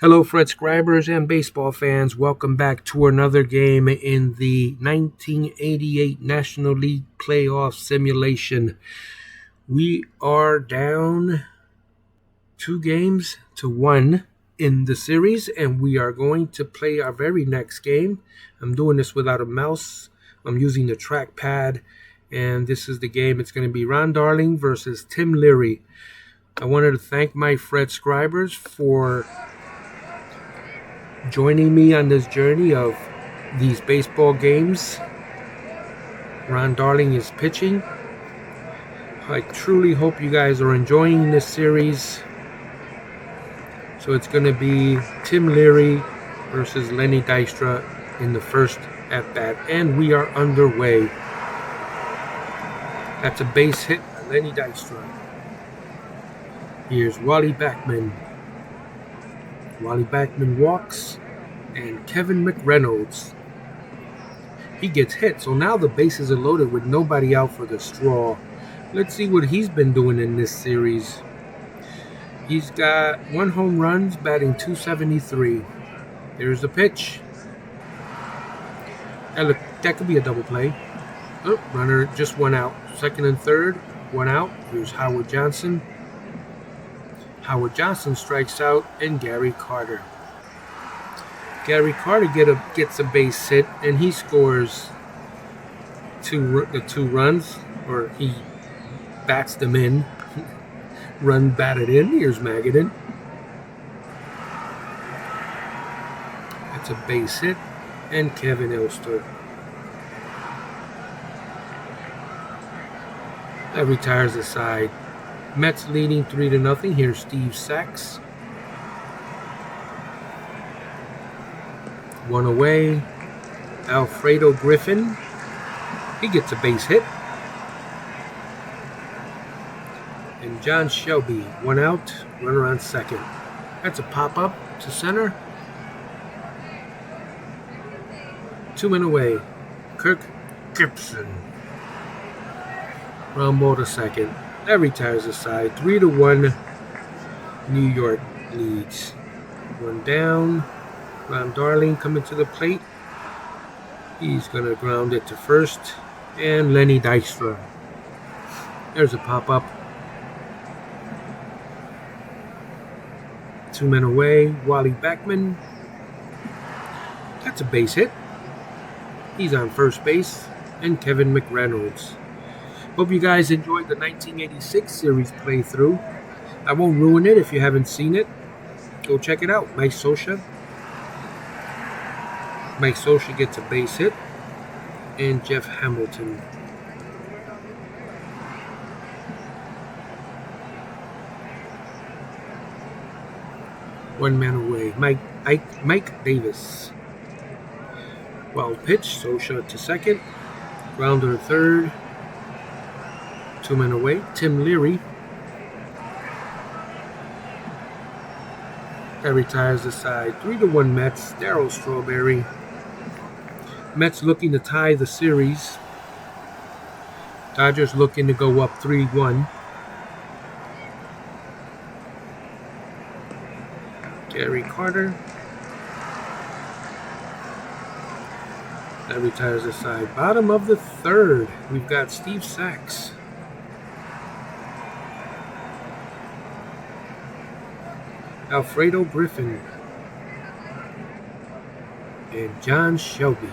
Hello, Fred scribers and baseball fans. Welcome back to another game in the 1988 National League Playoff Simulation. We are down 2-1 in the series, and we are going to play our very next game. I'm doing this without a mouse. I'm using the trackpad, and this is the game. It's going to be Ron Darling versus Tim Leary. I wanted to thank my Fred scribers for joining me on this journey of these baseball games. Ron Darling is pitching. I truly hope you guys are enjoying this series. So it's going to be Tim Leary versus Lenny Dystra in the first at bat, and we are underway. That's a base hit by Lenny Dystra. Here's Wally Backman. Wally Backman walks, and Kevin McReynolds, he gets hit. So now the bases are loaded with nobody out for the straw. Let's see what he's been doing in this series. He's got 1 home run, batting .273. There's the pitch. That could be a double play. Oh, runner just 1 out. Second and third, 1 out. Here's Howard Johnson. Howard Johnson strikes out, and Gary Carter. Gary Carter gets a base hit, and he scores the 2 runs, or he bats them in. Run batted in. Here's Magadan. That's a base hit, and Kevin Elster. That retires the side. Mets leading 3-0. Here's Steve Sachs. 1 away. Alfredo Griffin. He gets a base hit. And John Shelby, 1 out, runner on second. That's a pop-up to center. 2 men away. Kirk Gibson. Ground ball to second. That retires the side. 3-1. New York leads. 1 down. Ron Darling coming to the plate. He's going to ground it to first. And Lenny Dystra. There's a pop-up. 2 men away. Wally Backman. That's a base hit. He's on first base. And Kevin McReynolds. Hope you guys enjoyed the 1986 series playthrough. I won't ruin it if you haven't seen it. Go check it out. Mike Scioscia. Mike Scioscia gets a base hit. And Jeff Hamilton. One man away. Mike Davis. Wild pitch. Scioscia to second. Grounder to third. 2 men away. Tim Leary. That retires the side. 3-1 Mets. Darryl Strawberry. Mets looking to tie the series. Dodgers looking to go up 3-1. Gary Carter. That retires the side. Bottom of the third, we've got Steve Sachs. Alfredo Griffin. And John Shelby.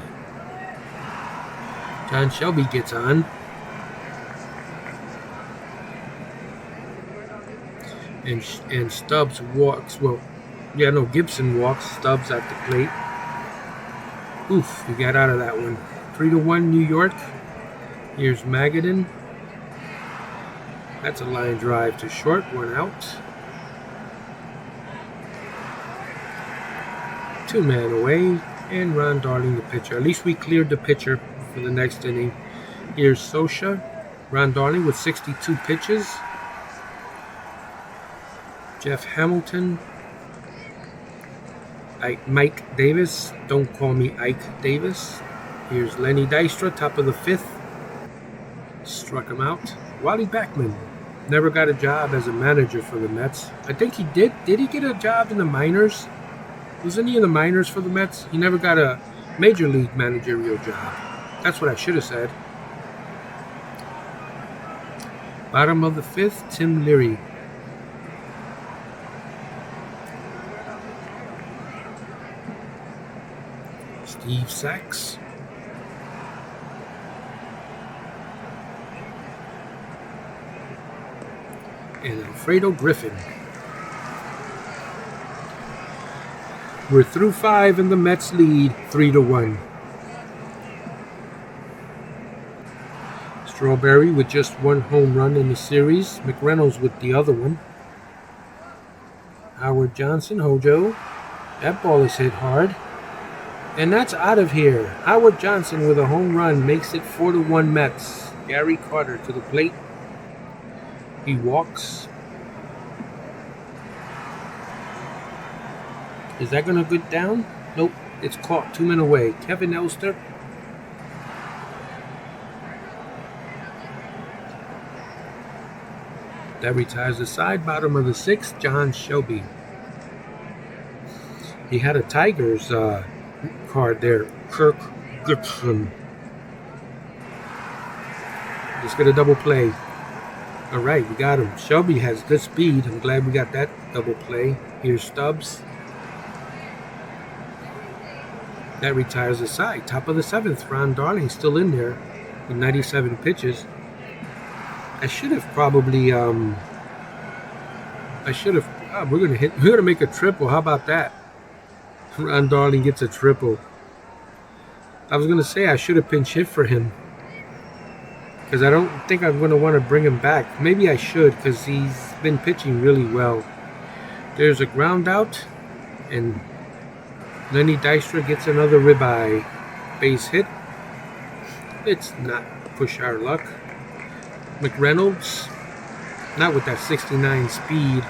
John Shelby gets on. And Stubbs walks. Gibson walks. Stubbs at the plate. Oof, we got out of that one. 3-1 New York. Here's Magadan. That's a line drive to short. 1 out. 2 men away. And Ron Darling, the pitcher. At least we cleared the pitcher for the next inning. Here's Scioscia. Ron Darling with 62 pitches. Jeff Hamilton. Mike Davis. Don't call me Ike Davis. Here's Lenny Dystra, top of the 5th. Struck him out. Wally Backman. Never got a job as a manager for the Mets. I think he did. Did he get a job in the minors? Wasn't he in the minors for the Mets? He never got a major league managerial job. That's what I should have said. Bottom of the 5th, Tim Leary. Steve Sachs. And Alfredo Griffin. We're through 5 and the Mets lead 3-1. Strawberry with just 1 home run in the series. McReynolds with the other one. Howard Johnson, Hojo. That ball is hit hard. And that's out of here. Howard Johnson with a home run makes it 4-1 Mets. Gary Carter to the plate. He walks. Is that going to get down? Nope. It's caught. 2 men away. Kevin Elster. That retires the side. Bottom of the 6th, John Shelby. He had a Tigers card there. Kirk Gibson. Let's get a double play. All right, we got him. Shelby has good speed. I'm glad we got that double play. Here's Stubbs. That retires the side. Top of the 7th, Ron Darling still in there with 97 pitches. I should have probably we're gonna make a triple. How about that? Ron Darling gets a triple. I was gonna say I should have pinch hit for him, because I don't think I'm gonna want to bring him back. Maybe I should, because he's been pitching really well. There's a ground out, and Lenny Dystra gets another ribeye. Base hit. It's not push our luck. McReynolds, not with that 69 speed.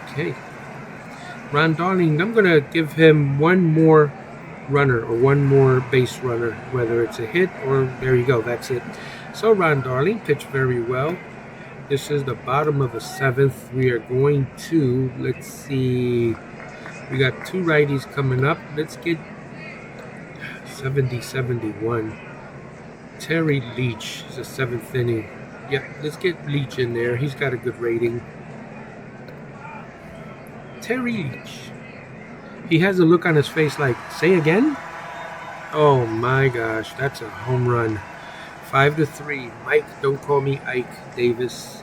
Okay. Ron Darling, I'm going to give him one more runner or one more base runner, whether it's a hit or there you go, that's it. So Ron Darling pitched very well. This is the bottom of the 7th. We are going to, let's see, we got 2 righties coming up. Let's get 70-71. Terry Leach is a 7th inning. Yep, let's get Leach in there. He's got a good rating. Terry Leach. He has a look on his face like, say again? Oh my gosh, that's a home run. 5-3. Mike, don't call me Ike Davis.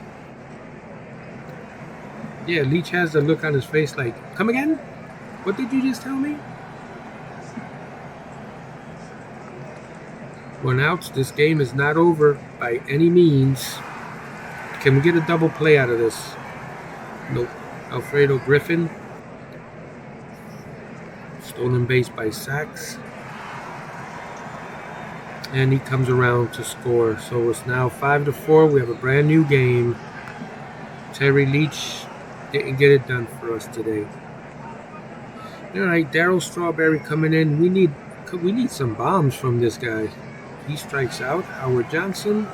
Yeah, Leach has a look on his face like, come again? What did you just tell me? 1 out. This game is not over by any means. Can we get a double play out of this? Nope. Alfredo Griffin. Stolen base by Sachs. And he comes around to score. So it's now 5-4. We have a brand new game. Terry Leach didn't get it done for us today. All right, Darryl Strawberry coming in. We need some bombs from this guy. He strikes out. Howard Johnson.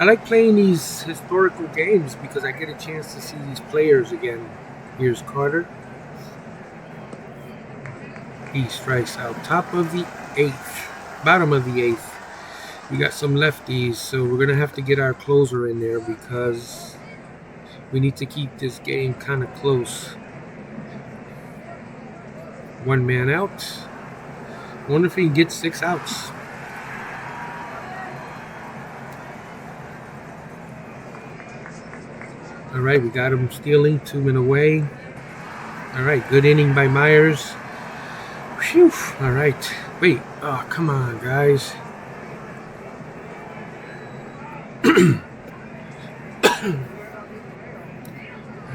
I like playing these historical games because I get a chance to see these players again. Here's Carter. He strikes out. Top of the 8th. Bottom of the 8th. We got some lefties, so we're going to have to get our closer in there because we need to keep this game kind of close. 1 man out. I wonder if he can get 6 outs. All right, we got him stealing. 2 men away. All right, good inning by Myers. Whew. All right. Wait. Oh, come on, guys. All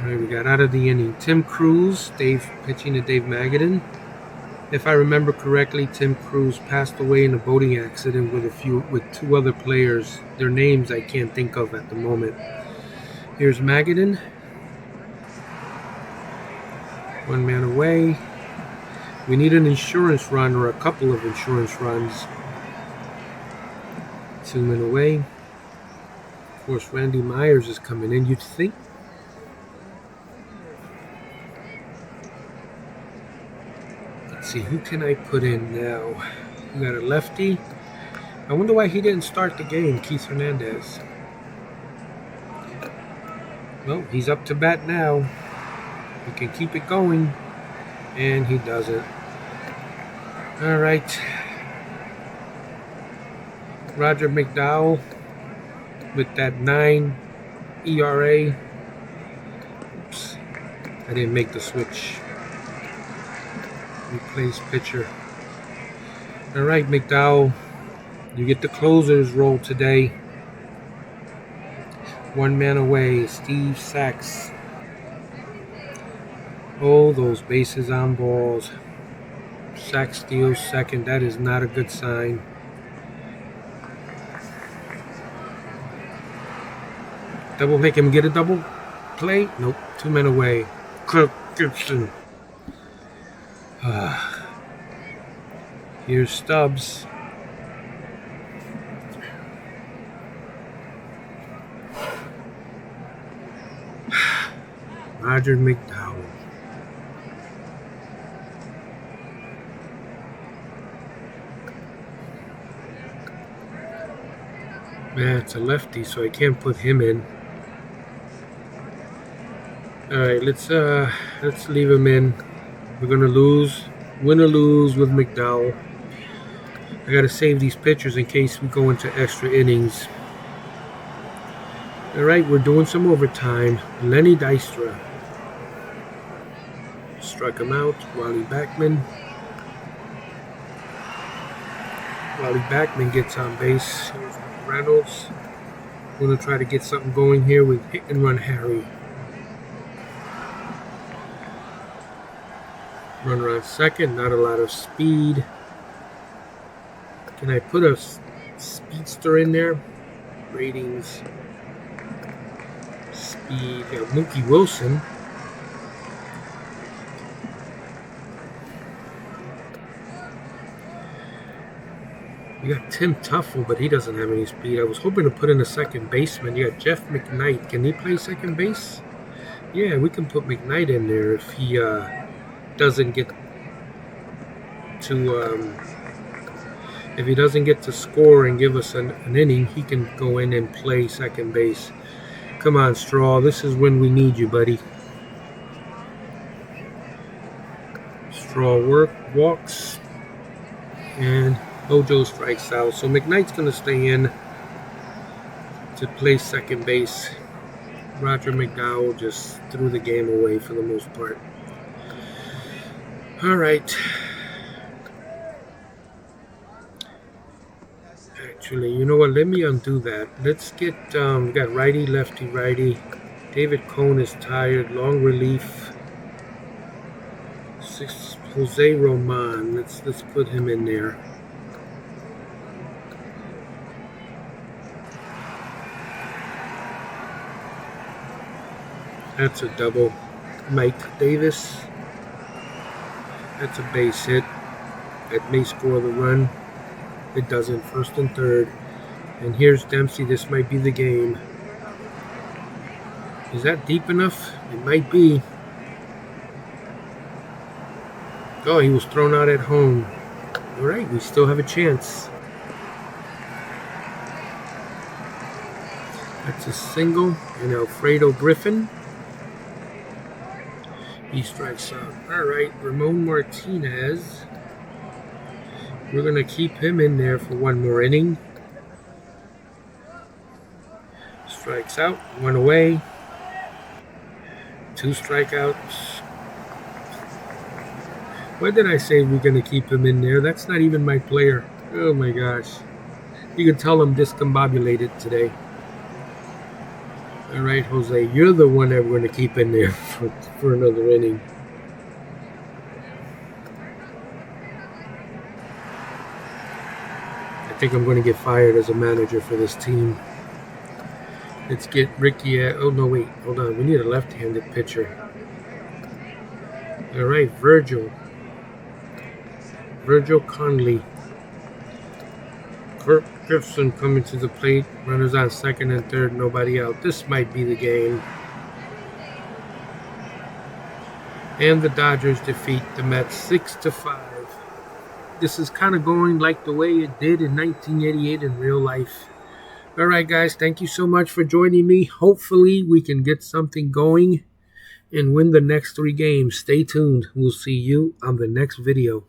right, we got out of the inning. Tim Cruz, Dave pitching to Dave Magadan. If I remember correctly, Tim Cruz passed away in a boating accident with 2 other players. Their names I can't think of at the moment. Here's Magadan. 1 man away. We need an insurance run or a couple of insurance runs. 2 men away. Of course, Randy Myers is coming in. You'd think Let's see, who can I put in now? We got a lefty. I wonder why he didn't start the game, Keith Hernandez. Well, he's up to bat now. He can keep it going, and he doesn't. All right. Roger McDowell with that 9 ERA. Oops, I didn't make the switch. Replace pitcher. All right, McDowell, you get the closer's role today. 1 man away, Steve Sachs. Oh, those bases on balls. Sachs steals second. That is not a good sign. Double, make him get a double play? Nope, 2 men away. Kirk Gibson. Here's Stubbs. Roger McDowell. Man, it's a lefty, so I can't put him in. All right, let's leave him in. We're gonna win or lose with McDowell. I gotta save these pitchers in case we go into extra innings. All right, we're doing some overtime. Lenny Dystra struck him out. Wally Backman gets on base. Here's Reynolds. We're gonna try to get something going here with hit and run Harry. Runner on second, not a lot of speed. Can I put a speedster in there? Ratings, speed. Got Mookie Wilson. You got Tim Tuffle, but he doesn't have any speed. I was hoping to put in a second baseman. You got Jeff McKnight. Can he play second base? Yeah, we can put McKnight in there if he doesn't get to if he doesn't get to score and give us an inning, he can go in and play second base. Come on, Straw. This is when we need you, buddy. Straw walks, and Hojo strikes out. So McKnight's going to stay in to play second base. Roger McDowell just threw the game away for the most part. All right. Actually, you know what? Let me undo that. Let's get, we got righty, lefty, righty. David Cohn is tired. Long relief. Jose Roman. Let's put him in there. That's a double. Mike Davis. That's a base hit. That may score the run. It doesn't. First and third. And here's Dempsey. This might be the game. Is that deep enough? It might be. Oh, he was thrown out at home. All right, we still have a chance. That's a single. And Alfredo Griffin. He strikes out. All right, Ramon Martinez. We're going to keep him in there for one more inning. Strikes out, 1 away. 2 strikeouts. Why did I say we're going to keep him in there? That's not even my player. Oh my gosh. You can tell I'm discombobulated today. All right, Jose, you're the one that we're going to keep in there for another inning. I think I'm going to get fired as a manager for this team. Let's get Ricky. Oh, no, wait. Hold on. We need a left-handed pitcher. All right, Virgil Conley. Kirk Gibson coming to the plate. Runners on second and third. Nobody out. This might be the game. And the Dodgers defeat the Mets 6-5. This is kind of going like the way it did in 1988 in real life. All right, guys, thank you so much for joining me. Hopefully, we can get something going and win the next 3 games. Stay tuned. We'll see you on the next video.